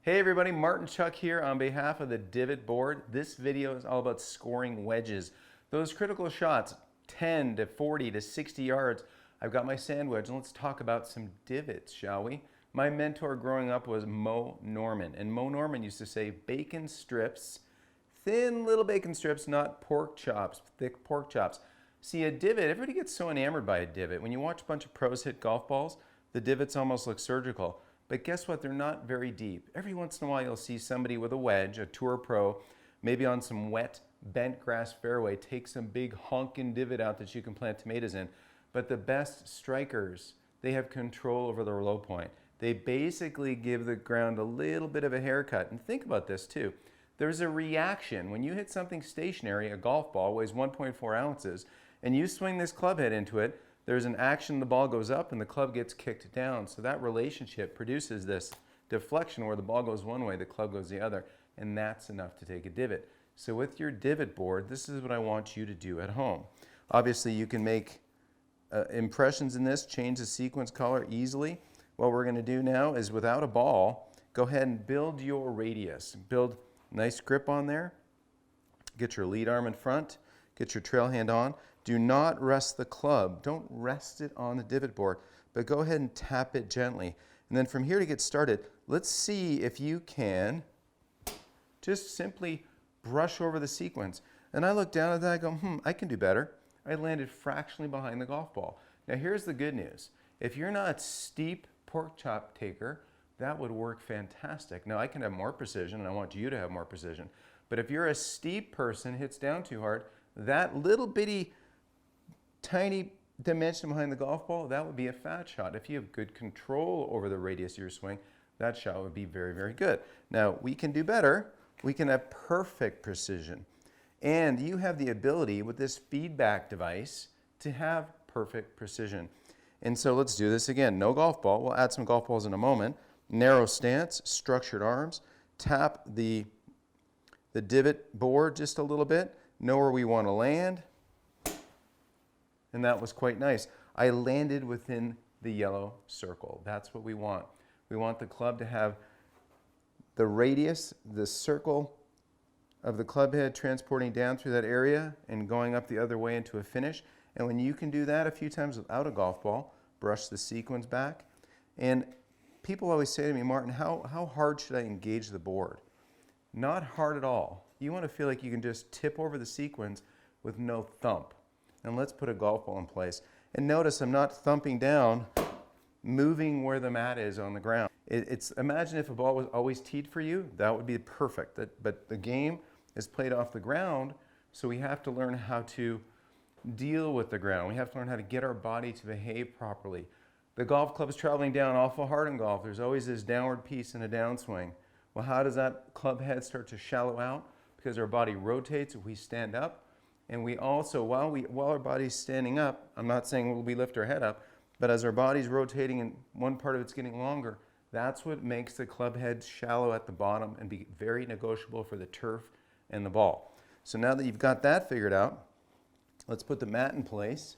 Hey everybody, Martin Chuck here on behalf of the Divot Board. This video is all about scoring wedges. Those critical shots, 10 to 40 to 60 yards. I've got my sand wedge, and let's talk about some divots, shall we? My mentor growing up was Mo Norman, and Mo Norman used to say bacon strips, thin little bacon strips, not pork chops, thick pork chops. See, a divot, everybody gets so enamored by a divot. When you watch a bunch of pros hit golf balls, the divots almost look surgical. But guess what? They're not very deep. Every once in a while you'll see somebody with a wedge, a tour pro, maybe on some wet, bent grass fairway, take some big honkin' divot out that you can plant tomatoes in. But the best strikers, they have control over their low point. They basically give the ground a little bit of a haircut. And think about this too. There's a reaction. When you hit something stationary, a golf ball weighs 1.4 ounces, and you swing this club head into it, there's an action, the ball goes up and the club gets kicked down. So that relationship produces this deflection where the ball goes one way, the club goes the other, and that's enough to take a divot. So with your divot board, this is what I want you to do at home. Obviously you can make impressions in this, change the sequence color easily. What we're going to do now is, without a ball, go ahead and build your radius. Build a nice grip on there. Get your lead arm in front. Get your trail hand on. Do not rest the club. Don't rest it on the divot board, but go ahead and tap it gently. And then from here to get started, let's see if you can just simply brush over the sequence. And I look down at that, I go, I can do better. I landed fractionally behind the golf ball. Now here's the good news. If you're not a steep pork chop taker, that would work fantastic. Now I can have more precision, and I want you to have more precision. But if you're a steep person, hits down too hard, that little bitty tiny dimension behind the golf ball, that would be a fat shot. If you have good control over the radius of your swing, that shot would be very, very good. Now, we can do better. We can have perfect precision. And you have the ability with this feedback device to have perfect precision. And so let's do this again. No golf ball. We'll add some golf balls in a moment. Narrow stance, structured arms. Tap the divot board just a little bit. Know where we want to land. And that was quite nice. I landed within the yellow circle. That's what we want. We want the club to have the radius, the circle of the club head transporting down through that area and going up the other way into a finish. And when you can do that a few times without a golf ball, brush the sequence back. And people always say to me, Martin, how hard should I engage the board? Not hard at all. You want to feel like you can just tip over the sequence with no thump. And let's put a golf ball in place. And notice I'm not thumping down, moving where the mat is on the ground. Imagine if a ball was always teed for you, that would be perfect. But the game is played off the ground, so we have to learn how to deal with the ground. We have to learn how to get our body to behave properly. The golf club is traveling down awful hard in golf. There's always this downward piece and a downswing. Well, how does that club head start to shallow out? Because our body rotates if we stand up. And we also, while our body's standing up, I'm not saying we lift our head up, but as our body's rotating and one part of it's getting longer, that's what makes the club head shallow at the bottom and be very negotiable for the turf and the ball. So now that you've got that figured out, let's put the mat in place,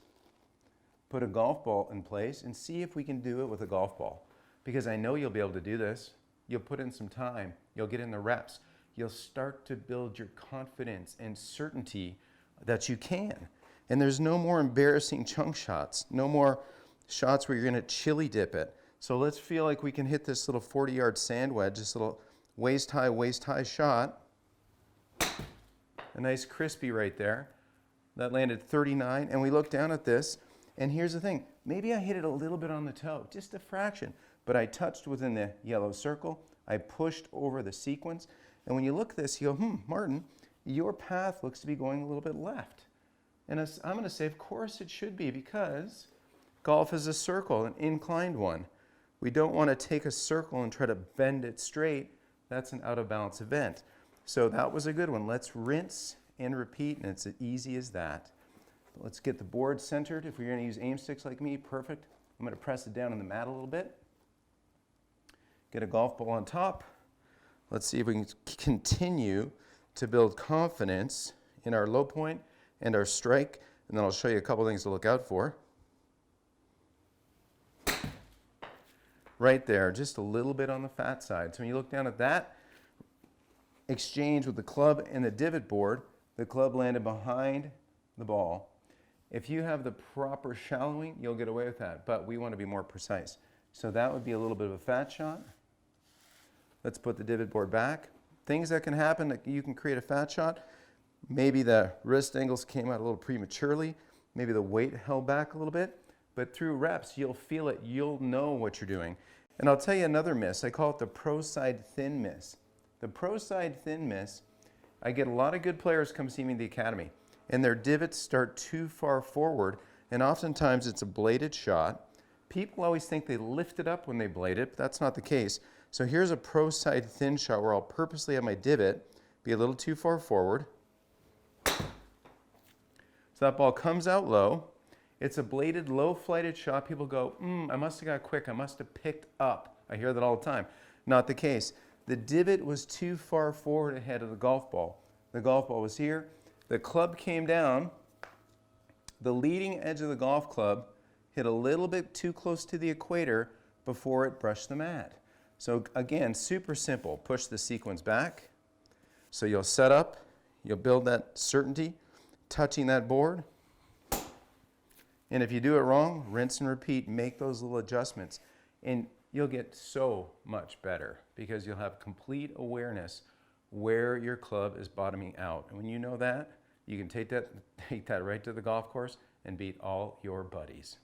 put a golf ball in place, and see if we can do it with a golf ball. Because I know you'll be able to do this. You'll put in some time. You'll get in the reps. You'll start to build your confidence and certainty that you can. And there's no more embarrassing chunk shots, no more shots where you're going to chili dip it. So let's feel like we can hit this little 40-yard sand wedge, this little waist-high shot. A nice crispy right there. That landed 39, and we look down at this, and here's the thing. Maybe I hit it a little bit on the toe, just a fraction, but I touched within the yellow circle. I pushed over the sequence, and when you look at this, you go, Martin, your path looks to be going a little bit left. And I'm going to say, of course it should be, because golf is a circle, an inclined one. We don't want to take a circle and try to bend it straight. That's an out of balance event. So that was a good one. Let's rinse and repeat, and it's as easy as that. Let's get the board centered. If you're going to use aim sticks like me, perfect. I'm going to press it down on the mat a little bit. Get a golf ball on top. Let's see if we can continue to build confidence in our low point and our strike, and then I'll show you a couple things to look out for. right there, just a little bit on the fat side. So when you look down at that exchange with the club and the divot board, the club landed behind the ball. If you have the proper shallowing, you'll get away with that, but we want to be more precise. So that would be a little bit of a fat shot. Let's put the divot board back. Things that can happen, that you can create a fat shot. Maybe the wrist angles came out a little prematurely. Maybe the weight held back a little bit. But through reps, you'll feel it. You'll know what you're doing. And I'll tell you another miss. I call it the pro side thin miss. The pro side thin miss, I get a lot of good players come see me in the academy, and their divots start too far forward, and oftentimes it's a bladed shot. People always think they lift it up when they blade it, but that's not the case. So here's a pro side thin shot where I'll purposely have my divot be a little too far forward. So that ball comes out low. It's a bladed, low flighted shot. People go, I must have got quick. I must have picked up. I hear that all the time. Not the case. The divot was too far forward ahead of the golf ball. The golf ball was here. The club came down. The leading edge of the golf club hit a little bit too close to the equator before it brushed the mat. So again, super simple. Push the sequence back. So you'll set up, you'll build that certainty, touching that board. And if you do it wrong, rinse and repeat, make those little adjustments. And you'll get so much better because you'll have complete awareness where your club is bottoming out. And when you know that, you can take that right to the golf course and beat all your buddies.